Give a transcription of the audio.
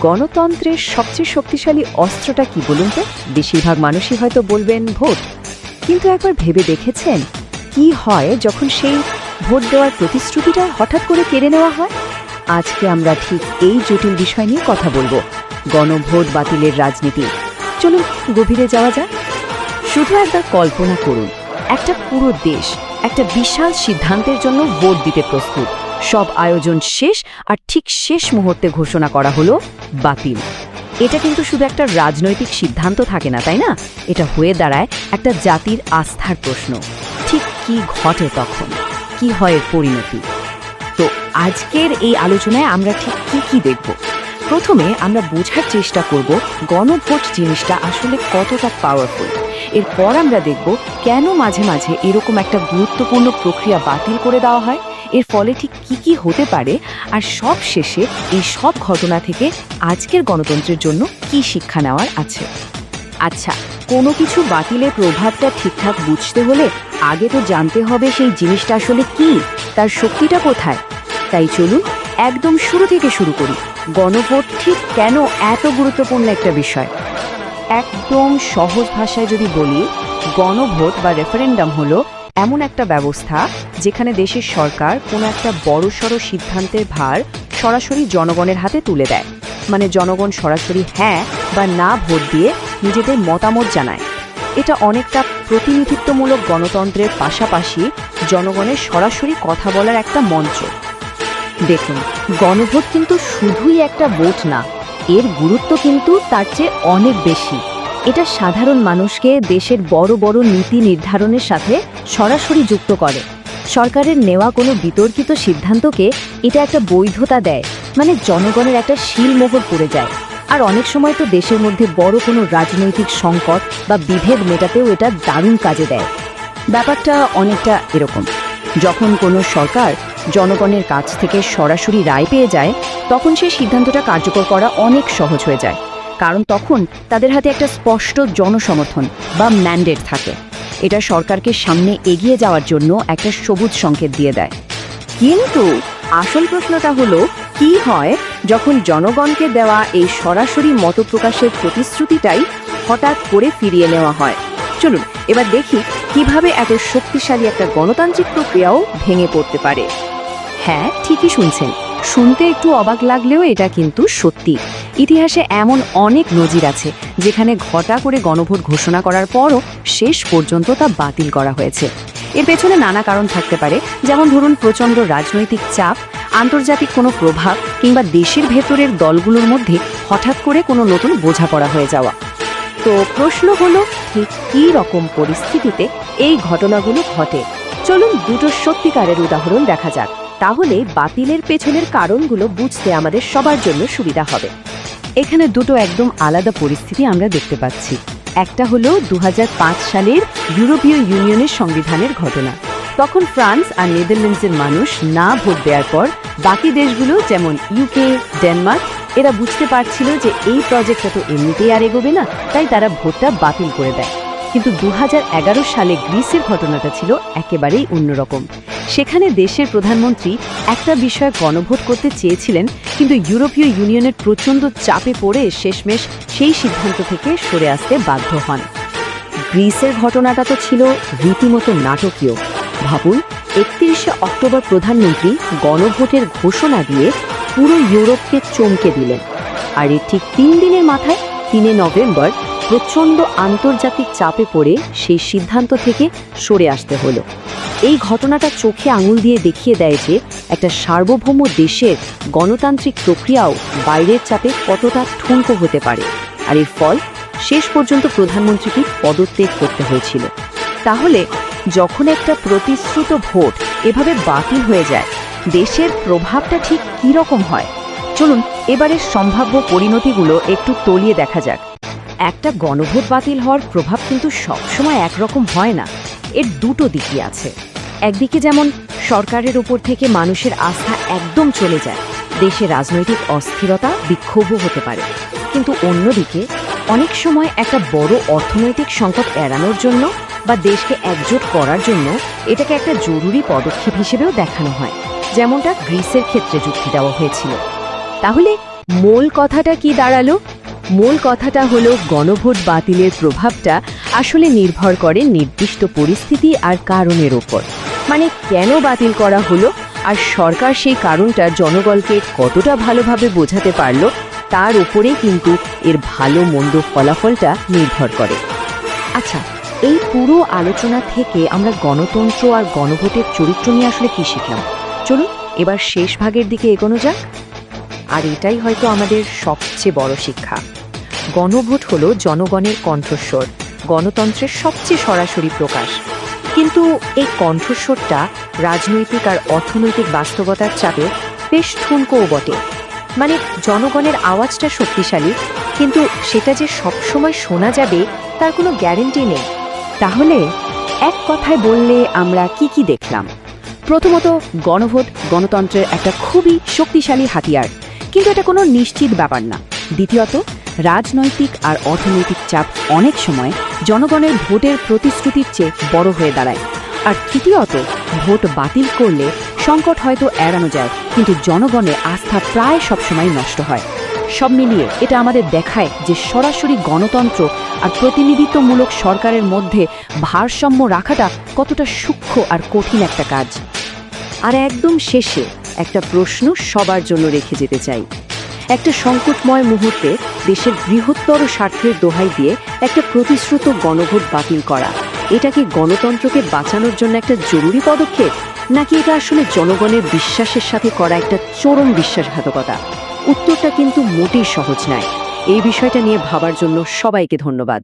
গণতন্ত্রের সবচেয়ে শক্তিশালী অস্ত্রটা কি বলুন তো? বেশিরভাগ মানুষই হয়তো বলবেন ভোট। কিন্তু একবার ভেবে দেখেছেন কি হয় যখন সেই ভোট দেওয়ার প্রতিশ্রুতিটা হঠাৎ করে কেড়ে নেওয়া হয়? আজকে আমরা ঠিক এই জটিল বিষয় নিয়ে কথা বলবো, গণভোট বাতিলের রাজনীতি। চলুন গভীরে যাওয়া যাক। শুধু একবার কল্পনা করুন, একটা পুরো দেশ একটা বিশাল সিদ্ধান্তের জন্য ভোট দিতে প্রস্তুত। সব আয়োজন শেষ, আর ঠিক শেষ মুহূর্তে ঘোষণা করা হলো বাতিল। এটা কিন্তু শুধু একটা রাজনৈতিক সিদ্ধান্ত থাকে না, তাই না? এটা হয়ে দাঁড়ায় একটা জাতির আস্থার প্রশ্ন। ঠিক কি ঘটে তখন? কি হয় এর পরিণতি? তো আজকের এই আলোচনায় আমরা ঠিক কি দেখব? প্রথমে আমরা বোঝার চেষ্টা করব গণভোট জিনিসটা আসলে কতটা পাওয়ারফুল। এরপর আমরা দেখব কেন মাঝে মাঝে এরকম একটা গুরুত্বপূর্ণ প্রক্রিয়া বাতিল করে দেওয়া হয়, এর ফলে ঠিক কি হতে পারে, আর সব শেষে এই সব ঘটনা থেকে আজকের গণতন্ত্রের জন্য কি শিক্ষা নেওয়ার আছে। আচ্ছা, কোনো কিছু বাতিলের প্রভাবটা ঠিকঠাক বুঝতে হলে আগে তো জানতে হবে সেই জিনিসটা আসলে কি, তার শক্তিটা কোথায়। তাই চলুন একদম শুরু থেকে শুরু করি। গণভোট ঠিক কেন এত গুরুত্বপূর্ণ একটা বিষয়? একদম সহজ ভাষায় যদি বলি, গণভোট বা রেফারেন্ডাম হলো এমন একটা ব্যবস্থা যেখানে দেশের সরকার কোনো একটা বড়সড় সিদ্ধান্তের ভার সরাসরি জনগণের হাতে তুলে দেয়। মানে জনগণ সরাসরি হ্যাঁ বা না ভোট দিয়ে নিজেদের মতামত জানায়। এটা অনেকটা প্রতিনিধিত্বমূলক গণতন্ত্রের পাশাপাশি জনগণের সরাসরি কথা বলার একটা মঞ্চ। দেখুন, গণভোট কিন্তু শুধুই একটা ভোট না, এর গুরুত্ব কিন্তু তার চেয়ে অনেক বেশি। এটা সাধারণ মানুষকে দেশের বড় বড় নীতি নির্ধারণের সাথে সরাসরি যুক্ত করে। সরকারের নেওয়া কোনো বিতর্কিত সিদ্ধান্তকে এটা একটা বৈধতা দেয়, মানে জনগণের একটা শিলমোহর পড়ে যায়। আর অনেক সময় তো দেশের মধ্যে বড় কোনো রাজনৈতিক সংকট বা বিভেদ মেটাতেও এটা দারুণ কাজে দেয়। ব্যাপারটা অনেকটা এরকম, যখন কোনো সরকার জনগণের কাছ থেকে সরাসরি রায় পেয়ে যায়, তখন সেই সিদ্ধান্তটা কার্যকর করা অনেক সহজ হয়ে যায়, কারণ তখন তাদের হাতে একটা স্পষ্ট জনসমর্থন বা ম্যান্ডেট থাকে। এটা সরকারকে সামনে এগিয়ে যাওয়ার জন্য একটা সবুজ সংকেত দিয়ে দেয়। কিন্তু আসল প্রশ্নটা হলো, কি হয় যখন জনগণকে দেওয়া এই সরাসরি মতপ্রকাশের প্রতিশ্রুতিটাই হঠাৎ করে ফিরিয়ে নেওয়া হয়? চলুন এবার দেখি কিভাবে এত শক্তিশালী একটা গণতান্ত্রিক প্রক্রিয়াও ভেঙে পড়তে পারে। হ্যাঁ, ঠিকই শুনছেন। শুনতে একটু অবাক লাগলেও এটা কিন্তু সত্যি। ইতিহাসে এমন অনেক নজির আছে যেখানে ঘটা করে গণভোট ঘোষণা করার পরও শেষ পর্যন্ত তা বাতিল করা হয়েছে। এর পেছনে নানা কারণ থাকতে পারে, যেমন ধরুন প্রচণ্ড রাজনৈতিক চাপ, আন্তর্জাতিক কোনো প্রভাব, কিংবা দেশের ভেতরের দলগুলোর মধ্যে হঠাৎ করে কোনো নতুন বোঝাপড়া হয়ে যাওয়া। তো প্রশ্ন হলো, ঠিক কী রকম পরিস্থিতিতে এই ঘটনাগুলো ঘটে? চলুন দুটো সত্যিকারের উদাহরণ দেখা যাক, তাহলে বাতিলের পেছনের কারণগুলো বুঝতে আমাদের সবার জন্য সুবিধা হবে। এখানে দুটো একদম আলাদা পরিস্থিতি আমরা দেখতে পাচ্ছি। একটা হলো 2005 সালের ইউরোপীয় ইউনিয়নের সংবিধানের ঘটনা। তখন ফ্রান্স আর নেদারল্যান্ডসের মানুষ না ভোট দেওয়ার পর বাকি দেশগুলো যেমন ইউকে, ডেনমার্ক, এরা বুঝতে পারছিল যে এই প্রজেক্টটা তো এমনিতেই আর এগোবে না, তাই তারা ভোটটা বাতিল করে দেয়। কিন্তু 2011 সালে গ্রিসের ঘটনাটা ছিল একেবারেই অন্যরকম। সেখানে দেশের প্রধানমন্ত্রী একটা বিষয়ে গণভোট করতে চেয়েছিলেন, কিন্তু ইউরোপীয় ইউনিয়নের প্রচণ্ড চাপে পড়ে শেষমেশ সেই সিদ্ধান্ত থেকে সরে আসতে বাধ্য হন। গ্রিসের ঘটনাটা তো ছিল রীতিমতো নাটকীয়। ভাবুন, 31শে অক্টোবর প্রধানমন্ত্রী গণভোটের ঘোষণা দিয়ে পুরো ইউরোপকে চমকে দিলেন, আর এর ঠিক 3 দিনের মাথায় 3 নভেম্বর প্রচণ্ড আন্তর্জাতিক চাপে পড়ে সেই সিদ্ধান্ত থেকে সরে আসতে হলো। এই ঘটনাটা চোখে আঙুল দিয়ে দেখিয়ে দেয় যে একটা সার্বভৌম দেশের গণতান্ত্রিক প্রক্রিয়াও বাইরের চাপে কতটা ঠুনকো হতে পারে। আর এর ফল, শেষ পর্যন্ত প্রধানমন্ত্রীকে পদত্যাগ করতে হয়েছিল। তাহলে যখন একটা প্রতিশ্রুত ভোট এভাবে বাতিল হয়ে যায়, দেশের প্রভাবটা ঠিক কী রকম হয়? চলুন এবারের সম্ভাব্য পরিণতিগুলো একটু তলিয়ে দেখা যাক। একটা গণভোট বাতিল হওয়ার প্রভাব কিন্তু সবসময় একরকম হয় না। এর দুটো দিকই আছে। একদিকে যেমন সরকারের উপর থেকে মানুষের আস্থা একদম চলে যায়, দেশে রাজনৈতিক অস্থিরতা, বিক্ষোভও হতে পারে। কিন্তু অন্যদিকে অনেক সময় একটা বড় অর্থনৈতিক সংকট এড়ানোর জন্য বা দেশকে একজোট করার জন্য এটাকে একটা জরুরি পদক্ষেপ হিসেবেও দেখানো হয়, যেমনটা গ্রিসের ক্ষেত্রে যুক্তি দেওয়া হয়েছিল। তাহলে মূল কথাটা কি দাঁড়ালো? মূল কথাটা হলো গণভোট বাতিলের প্রভাবটা আসলে নির্ভর করে নির্দিষ্ট পরিস্থিতি আর কারণের ওপর। মানে কেন বাতিল করা হলো আর সরকার সেই কারণটা জনগণকে কতটা ভালোভাবে বোঝাতে পারলো তার উপরেই কিন্তু এর ভালো মন্দ ফলাফলটা নির্ভর করে। আচ্ছা, এই পুরো আলোচনা থেকে আমরা গণতন্ত্র আর গণভোটের চরিত্র নিয়ে আসলে কি শিখলাম? চলুন এবার শেষ ভাগের দিকে এগোনো যাক। আর এটাই হয়তো আমাদের সবচেয়ে বড় শিক্ষা। গণভোট হলো জনগণের কণ্ঠস্বর, গণতন্ত্রের সবচেয়ে সরাসরি প্রকাশ। কিন্তু এই কণ্ঠস্বরটা রাজনৈতিক আর অর্থনৈতিক বাস্তবতার চাপে বেশ ঠুনকোও বটে। মানে জনগণের আওয়াজটা শক্তিশালী, কিন্তু সেটা যে সবসময় শোনা যাবে তার কোনো গ্যারেন্টি নেই। তাহলে এক কথায় বললে আমরা কি কি দেখলাম? প্রথমত, গণভোট গণতন্ত্রের একটা খুবই শক্তিশালী হাতিয়ার, কিন্তু এটা কোনো নিশ্চিত ব্যাপার না। দ্বিতীয়ত, রাজনৈতিক আর অর্থনৈতিক চাপ অনেক সময় জনগণের ভোটের প্রতিশ্রুতির চেয়ে বড় হয়ে দাঁড়ায়। আর তৃতীয়ত, ভোট বাতিল করলে সংকট হয়তো এড়ানো যায়, কিন্তু জনগণের আস্থা প্রায় সবসময় নষ্ট হয়। সব মিলিয়ে এটা আমাদের দেখায় যে সরাসরি গণতন্ত্র আর প্রতিনিধিত্বমূলক সরকারের মধ্যে ভারসাম্য রাখাটা কতটা সূক্ষ্ম আর কঠিন একটা কাজ। আর একদম শেষে একটা প্রশ্ন সবার জন্য রেখে যেতে চাই। একটা সংকটময় মুহূর্তে দেশের বৃহত্তর স্বার্থের দোহাই দিয়ে একটা প্রতিশ্রুত গণভোট বাতিল করা, এটা কি গণতন্ত্রকে বাঁচানোর জন্য একটা জরুরি পদক্ষেপ, নাকি এটা আসলে জনগণের বিশ্বাসের সাথে করা একটা চরম বিশ্বাসঘাতকতা? উত্তরটা কিন্তু মোটেই সহজ নয়। এই বিষয়টা নিয়ে ভাবার জন্য সবাইকে ধন্যবাদ।